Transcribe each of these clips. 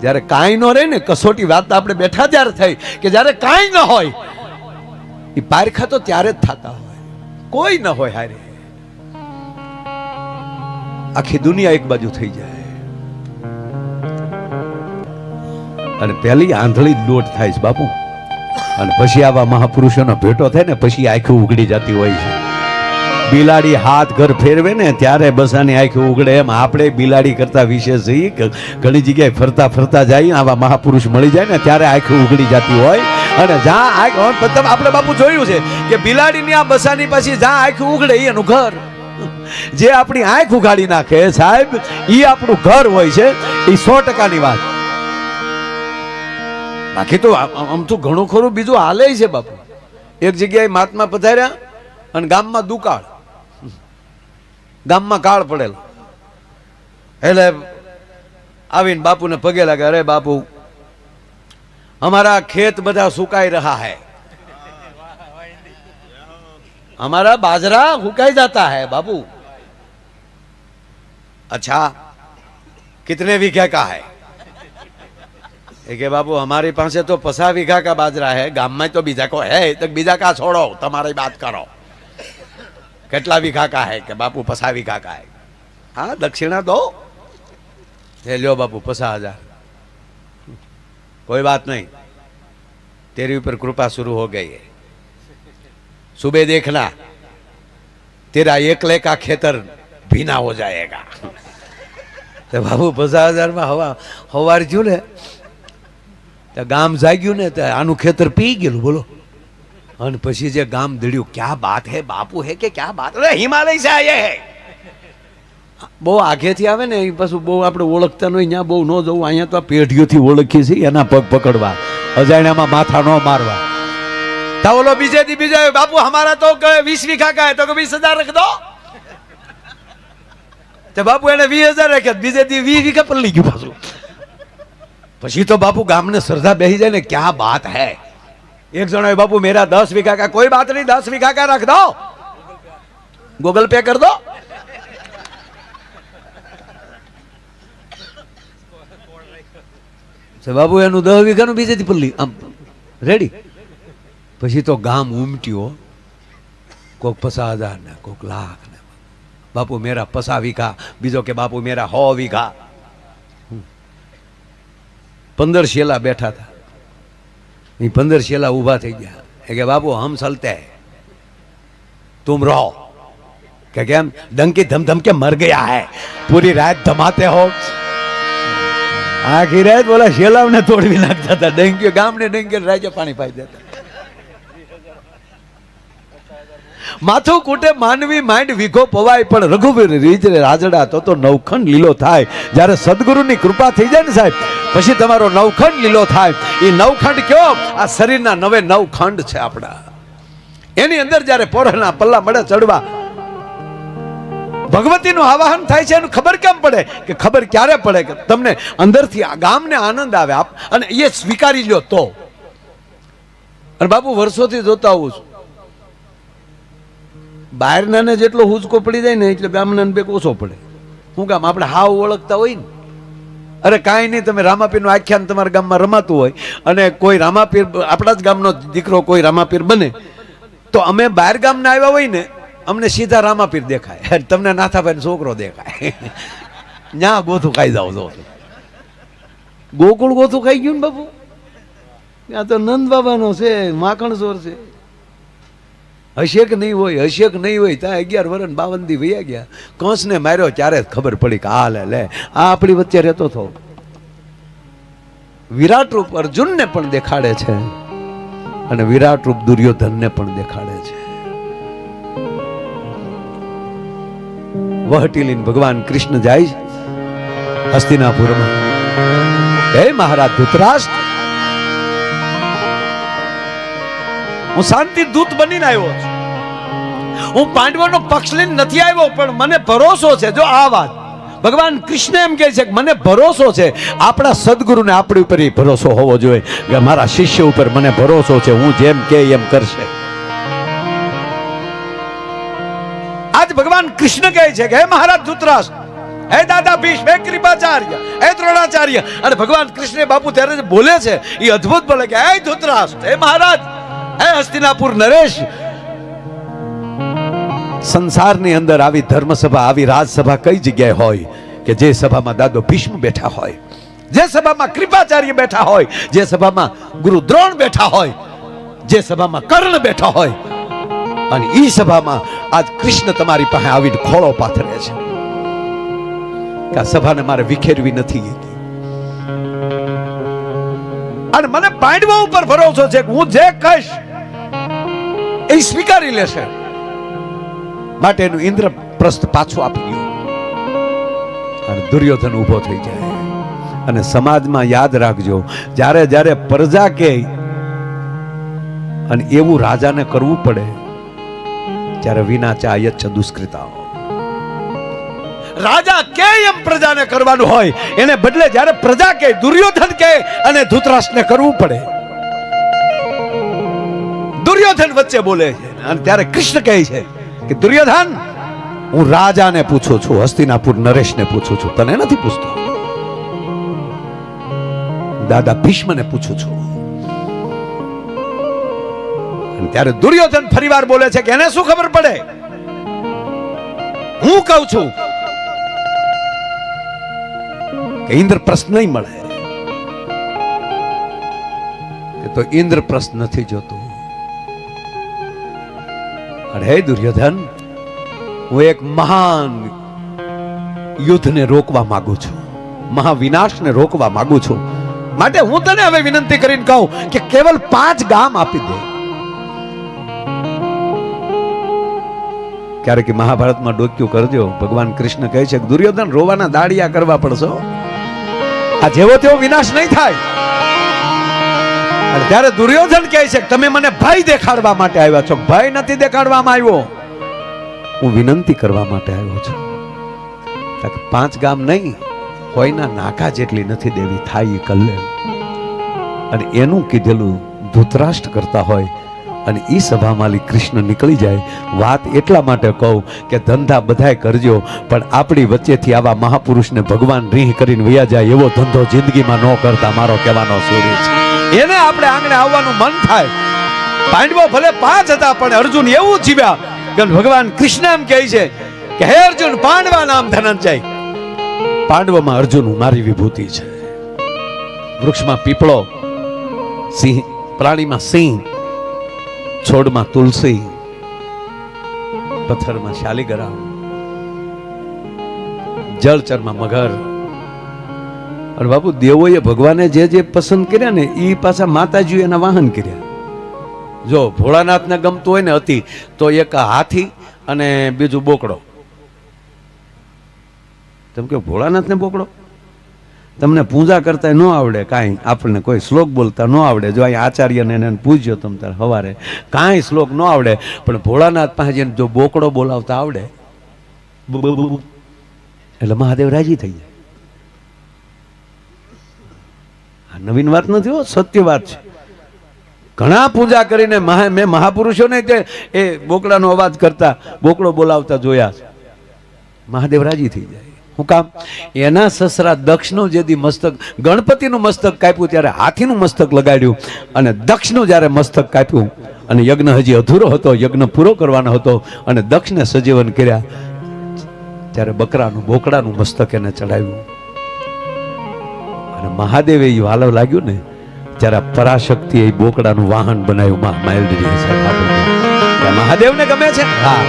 જ્યારે કાંઈ ન રહે ને કસોટી વાત આપણે બેઠા ત્યારે થઈ કે જ્યારે કાંઈ ન હોય એ પારખા તો ત્યારે જ થતા હોય, કોઈ ન હોય હારે, આખી દુનિયા એક બાજુ થઈ જાય અને પહેલી આંધળી દોટ થાય છે બાપુ, અને પછી આવા મહાપુરુષોનો ભેટો થાય ને પછી આંખો ઉઘડી જતી હોય છે. બિલાડી હાથ ઘર ફેરવે ને ત્યારે બસાની આંખો ઉઘડે, એમ આપણે બિલાડી કરતા વિશેષ જઈએ ઘણી જગ્યાએ ફરતા ફરતા જઈએ, આવા મહાપુરુષ મળી જાય ને ત્યારે આંખો ઉઘડી જતી હોય. અને જ્યાં આપણે બાપુ જોયું છે કે બિલાડીની આ બસાની પછી જ્યાં આંખ ઉઘડે એનું ઘર, જે આપણી આંખ ઉઘાડી નાખે સાહેબ એ આપણું ઘર હોય છે. એ 100%ની વાત. બાકી તો આમ તો ઘણું ખરું બીજું હાલે છે બાપુ. એક જગ્યાએ મહાત્મા પધાર્યા અને ગામમાં દુકાળ, ગામમાં કાળ પડેલો, એટલે આવીને બાપુને પગે લાગે, અરે બાપુ हमारा खेत बधा सुखाई रहा है, हमारा बाजरा सुखाई जाता है बाबू. अच्छा कितने बीघा का है? કે बाबू हमारे पास तो 50 बीघा का बाजरा है, गाम में तो बीजा को है, तो बीजा का छोड़ो, तुम्हारी बात करो. कितना बीघा का है? कि बापू 50 बीघा का है. हाँ दक्षिणा दो. लो बापू 50,000. कोई बात नहीं, तेरे ऊपर कृपा शुरू हो गई है. सुबह देखना तेरा एकले का खेतर भीना हो जाएगा. तो बाबू 50,000 में हवा हवार ज्यू ने तो गाम जाग्यू ने तो आनु खेतर पी गयु. बोलो. और पछी जे गाम दड़्यू, क्या बात है बापू, है कि क्या बात? अरे हिमालय से आए है. બહુ આગેથી આવે ને એ પાછું બહુ આપણે ઓળખતા નહીં, ત્યાં બહુ ન જવું. અહીંયા તો આ પેઢીઓથી ઓળખીએ છીએ, એના પગ પકડવા, અજાણ્યામાં માથા ન મારવા. તા ઓલો બીજે દી બીજા, બાપુ हमारा तो 20 बीघा का है, तो 20,000 रख दो. तो बापू એને 20,000 રાખ્યા, બીજે દી 20 बीघा પર લઈ ગયું પાછું. પછી તો બાપુ ગામને શ્રદ્ધા બેસી જાય ને, क्या बात है. एक जनो बापू मेरा 10 बीघा का, कोई बात नहीं 10 बीघा का रख दो, गूगल पे कर दो. બાબુ એનું 10 વીઘાનું બીજેથી પલ્લી આમ રેડી. પછી તો ગામ ઉમટ્યો, કોક 50,000 ને કોક લાખ ને. બાપુ મેરા 50 વીઘા, બીજો કે બાપુ મેરા 100 વીઘા. 15 શેલા બેઠા હતા, એ 15 શેલા ઊભા થઈ ગયા. કે બાપુ હમ ચલતે હૈ, तुम रहो. કે કેમ? ડંકી ધમધમ કે મર ગયા હૈ, પૂરી રાત ધમાતે હો. આખી રાત બોલા શેલાવને તોડવી નાખતા હતા. ડંકી ગામને ડંકી રાજ્ય પાણી પાઈ દેતા. માથું કૂટે માનવી માંડ વીઘો પવાય, પણ રઘુવીર રીજરે રાજડા તો નવખંડ લીલો થાય. જ્યારે સદગુરુની કૃપા થઈ જાય ને સાહેબ, પછી તમારો નવખંડ લીલો થાય. એ નવખંડ કયો? આ શરીરના 9 ખંડ છે આપણા. એની અંદર જ્યારે પોરના પલ્લા મળે ચડવા, ભગવતીનું આવાહન થાય છે. એનું ખબર કેમ પડે? કે ખબર ક્યારે પડે કે તમને અંદરથી આ ગામને આનંદ આવે અને એ સ્વીકારી લ્યો તો. અને બાપુ વર્ષોથી જોતા આવું છું, બહારના ને જેટલો હુંચકો પડી જાય ને એટલે ગામના બેક ઓછો પડે. શું કામ? આપણે હાવ ઓળખતા હોય ને. અરે કાંઈ નહીં, તમે રામાપીરનું આખ્યાન તમારા ગામમાં રમાતું હોય અને કોઈ રામાપીર, આપણા જ ગામનો દીકરો કોઈ રામાપીર બને, તો અમે બહાર ગામના આવ્યા હોય ને, અમને સીધા રામાપીર દેખાય, તમને નાથાભાઈ છોકરો દેખાય. ન્યા ગોથું ખાઈ જાવ છો. ગોકુળ ગોથું ખાઈ ગયું ને બાપુ. ત્યાં તો નંદ બાબાનો છે, માખણ ચોર છે. હશે કે નહીં હોય, હશે કે નહીં હોય. ત્યાં 11 વર્ષ 52 દી વયા ગયા. કંસને માર્યો ત્યારે ખબર પડી કે આ લે આ આપણી વચ્ચે રહેતો હતો. વિરાટ રૂપ અર્જુનને પણ દેખાડે છે અને વિરાટ રૂપ દુર્યોધનને પણ દેખાડે છે. વહટી લઈને ભગવાન કૃષ્ણ જાય હસ્તિનાપુરમાં. હે મહારાજ ધૃતરાષ્ટ્ર, હું શાંતિ દૂત બનીને આવ્યો છું. હું પાંડવોનો પક્ષ લઈને નથી આવ્યો, પણ મને ભરોસો છે. જો આ વાત ભગવાન કૃષ્ણ એમ કહે છે કે મને ભરોસો છે. આપણા સદગુરુને આપણી ઉપર ભરોસો હોવો જોઈએ કે મારા શિષ્ય ઉપર મને ભરોસો છે, હું જેમ કે એમ કરશે. આજ ભગવાન કૃષ્ણ કહે છે કે હે મહારાજ ધૃતરાષ્ટ્ર, હે દાદા ભીષ્મ, હે કૃપાચાર્ય, હે દ્રોણાચાર્ય. અને ભગવાન કૃષ્ણ બાપુ ત્યારે જે બોલે છે એ અદ્ભુત બોલે કે હે ધૃતરાષ્ટ્ર, હે મહારાજ, હે હસ્તિનાપુર નરેશ, સંસારની અંદર આવી ધર્મસભા, આવી રાજસભા કઈ જગ્યાએ હોય કે જે સભામાં દાદો ભીષ્મ બેઠા હોય, જે સભામાં કૃપાચાર્ય બેઠા હોય, જે સભામાં ગુરુ દ્રોણ બેઠા હોય, જે સભામાં કર્ણ બેઠા હોય, અને ઈ સભામાં આજ કૃષ્ણ તમારી પાસે આવીને ખોળો પાથરે છે કે આ સભાને મારે વિખેરવી નથી. અને મને પાંડવો ઉપર ભરોસો છે કે હું જે કહીશ એ સ્વીકારી લેશે. માટે એનું ઇન્દ્રપ્રસ્થ પાછું આપી ગયું અને દુર્યોધન ઊભો થઈ જાય. અને સમાજમાં યાદ રાખજો, જ્યારે જ્યારે પ્રજા કે અને એવું રાજાને કરવું પડે ત્યારે વિના ચાયચ્છ દુષ્કૃતાઓ. રાજા કે એમ પ્રજાને કરવાનું હોય, એને બદલે જ્યારે પ્રજા કે, દુર્યોધન કે અને ધૃતરાષ્ટ્રને કરવું પડે. દુર્યોધન વચ્ચે બોલે છે અને ત્યારે કૃષ્ણ કહે છે કે દુર્યોધન, હું રાજાને પૂછું છું, હસ્તિનાપુર નરેશને પૂછું છું, તને નથી પૂછતો. દાદા ભીષ્મને પૂછું છું. અને ત્યારે દુર્યોધન ફરીવાર બોલે છે કે એને શું ખબર પડે, હું કહું છું કે ઇન્દ્રપ્રસ્થ નહીં મળે. કે તો ઇન્દ્રપ્રસ્થ નથી જોતું. અને હે દુર્યોધન, હું એક મહાન યુદ્ધને રોકવા માંગુ છું, મહાવિનાશને રોકવા માંગુ છું. માટે હું તને હવે વિનંતી કરીને કહું કે કેવલ 5 ગામ આપી દે. ક્યારેક મહાભારતમાં ડોક્યું કરજો, ભગવાન કૃષ્ણ કહે છે કે દુર્યોધન, રોવાના દાડિયા કરવા પડશે, આ જેવો તેવો વિનાશ નહીં થાય. અને ત્યારે દુર્યોધન કહે છે કે તમે મને ભય દેખાડવા માટે આવ્યા છો. ભય નથી દેખાડવામાં આવ્યો, હું વિનંતી કરવા માટે આવ્યો છું. 5 ગામ નહીં, કોઈના નાકા જેટલી નથી દેવી, થાય કલ્યાણ. અને એનું કીધેલું ધૃતરાષ્ટ્ર કરતા હોય અને ઈ સભામાં કૃષ્ણ નીકળી જાય. વાત એટલા માટે કહું કે ધંધા બધાય કરજો, પણ આપણી વચ્ચેથી આવા મહાપુરુષને ભગવાન રીહ કરીને વયા જાય એવો ધંધો જિંદગીમાં ન કરતા, મારો કહેવાનો સૂર્ય છે. એને આપણે આંગણે આવવાનું મન થાય. પાંડવો ભલે 5 હતા પણ અર્જુન એવું જીવ્યા કે ભગવાન કૃષ્ણ એમ કહે છે કે હે અર્જુન, પાંડવા નામ ધનંજય. પાંડવોમાં અર્જુન મારી વિભૂતિ છે. વૃક્ષમાં પીપળો, સિંહ, પ્રાણીમાં સિંહ, છોડમાં તુલસી, પથ્થરમાં શાલિગ્રામ, જળચરમાં મગર. અને બાપુ, દેવોએ ભગવાને જે જે પસંદ કર્યા ને એ પાછા માતાજીએ એના વાહન કર્યા. જો ભોળાનાથને ગમતું હોય ને અતિ, તો એક હાથી અને બીજું બોકડો. તમે કહો ભોળાનાથને બોકડો? તમને પૂજા કરતા ન આવડે કાંઈ, આપણને કોઈ શ્લોક બોલતા ન આવડે. જો અહીં આચાર્યને એને પૂછજો તમે તારે સવારે, કાંઈ શ્લોક ન આવડે, પણ ભોળાનાથ પાસે જઈને જો બોકડો બોલાવતા આવડે એટલે મહાદેવ રાજી થઈ જાય. આ નવીન વાત નથી હો, સત્ય વાત છે. ઘણા પૂજા કરીને મેં મહાપુરુષોને તે એ બોકડાનો અવાજ કરતા, બોકડો બોલાવતા જોયા છે. મહાદેવ રાજી થઈ જાય. શું કામ? એના સસરા દક્ષનું જે દી મસ્તક, ગણપતિનું મસ્તક કાપ્યું ત્યારે હાથીનું મસ્તક લગાડ્યું, અને દક્ષનું જ્યારે મસ્તક કાપ્યું અને યજ્ઞ હજી અધૂરો હતો, યજ્ઞ પૂરો કરવાનો હતો અને દક્ષને સજીવન કર્યા, ત્યારે બકરાનું, બોકડાનું મસ્તક એને ચડાવ્યું. અને મહાદેવે એ વાલો લાગ્યું ને ત્યારે પરાશક્તિ એ બોકડાનું વાહન બનાવ્યું. મહાદેવને ગમે છે. હા,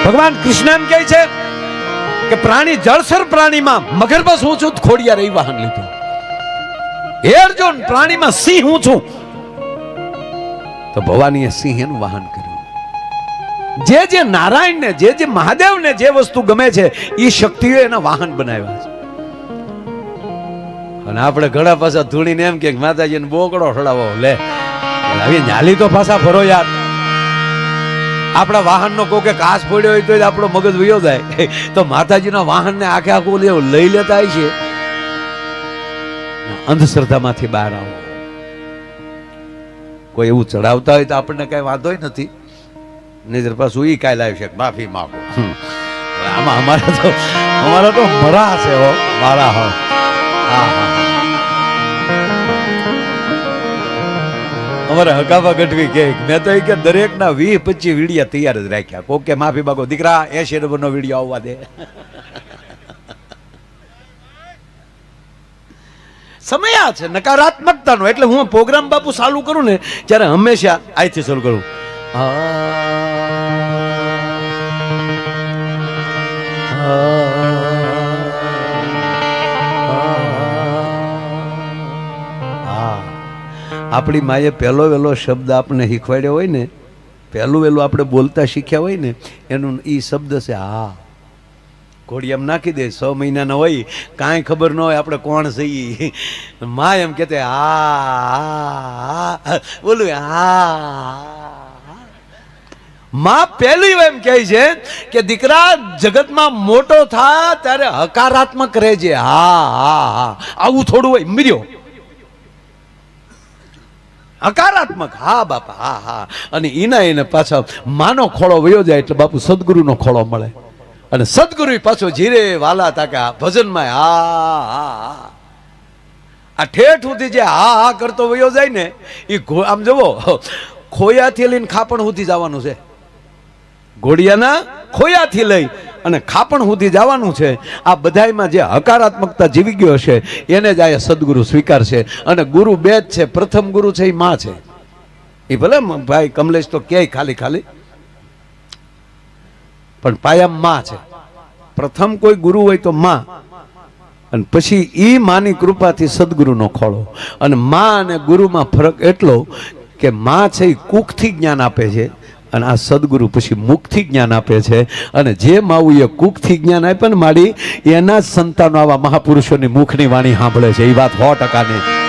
ભગવાન કૃષ્ણ એમ કહે છે કે પ્રાણી, જળસર પ્રાણીમાં મગરબસ હું છું, ખોડિયાર એ વાહન લીધું. હે અર્જુન, પ્રાણીમાં સિંહ હું છું, તો ભવાનીએ સિંહ એનું વાહન કર્યું. જે નારાયણને, જે મહાદેવને જે વસ્તુ ગમે છે એ શક્તિઓ એના વાહન બનાવ્યા છે. અને આપણે ઘણા પાછા ધૂણીને એમ કે માતાજીને બોકડો ખડાવો, લે હવે ન્યાલી તો પાછા ફરો યાર. આપણા વાહનનો કોઈ કે કાચ પડ્યો હોય તો આપણો મગજ વયો જાય, તો માતાજીના વાહનને આખે આખું લઈ લેતા હોય છે. અંધશ્રદ્ધામાંથી બહાર આવો. કોઈ એવું ચડાવતા હોય તો આપણને કઈ વાંધો નથી, નહીં પાછું એ કાંઈ લાવી શકે, માફી માંગો. આમાં અમારા તો મરા છે હો મારા હો. હા હા અમારે હકાબા ગઢવી કે મેં તો કે દરેકના 20-25 વિડીયા તૈયાર જ રાખ્યા. કોક કે માફી માગો દીકરા 80 નંબરનો વિડીયો આવવા દે. સમય છે નકારાત્મકતાનો. એટલે હું પ્રોગ્રામ બાપુ ચાલુ કરું ને ત્યારે હંમેશા આથી ચાલુ કરું. આપણી માએ પહેલો વહેલો શબ્દ આપણે શીખવાડ્યો હોય ને, પહેલું વહેલું આપણે બોલતા શીખ્યા હોય ને, એનું એ શબ્દ છે હા. ઘોડી એમ નાખી દે 6 મહિનાના હોય, કાંઈ ખબર ન હોય આપણે કોણ છીએ. મા એમ કહેતે હા બોલું હા. માં પહેલી એમ કહે છે કે દીકરા જગતમાં મોટો થા ત્યારે હકારાત્મક રહેજે. હા હા હા આવું થોડું હોય mirયો હકારાત્મક. હા બાપા હા હા. અને એને પાછા માનો ખોળો વયો જાય એટલે બાપુ સદગુરુનો ખોળો મળે. અને સદગુરુ પાછો જીરે વાલા તાકા ભજનમાં હા હા હા આ ઠેઠ સુધી જે હા હા કરતો વયો જાય ને એ આમ જુઓ ખોયાથી લઈને ખાપણ સુધી જવાનું છે. ઘોડિયાના ખોયાથી લઈ અને ખાપણ સુધી જવાનું છે. આ બધાયમાં જે હકારાત્મકતા જીવી ગયો છે એને જ આ સદગુરુ સ્વીકારશે. અને ગુરુ બે જ છે. પ્રથમ ગુરુ છે એ માં છે. એ ભલે ભાઈ કમલેશ તો ક્યાંય ખાલી ખાલી પણ પાયા માં છે. પ્રથમ કોઈ ગુરુ હોય તો માં, અને પછી ઈ માની કૃપાથી સદગુરુનો ખોળો. અને માં અને ગુરુમાં ફરક એટલો કે માં છે એ કુખથી જ્ઞાન આપે છે અને આ સદગુરુ પછી મુખથી જ્ઞાન આપે છે. અને જે માવું એ કુખથી જ્ઞાન આપે ને માડી એના જ સંતાનો આવા મહાપુરુષોની મુખની વાણી સાંભળે છે. એ વાત 100%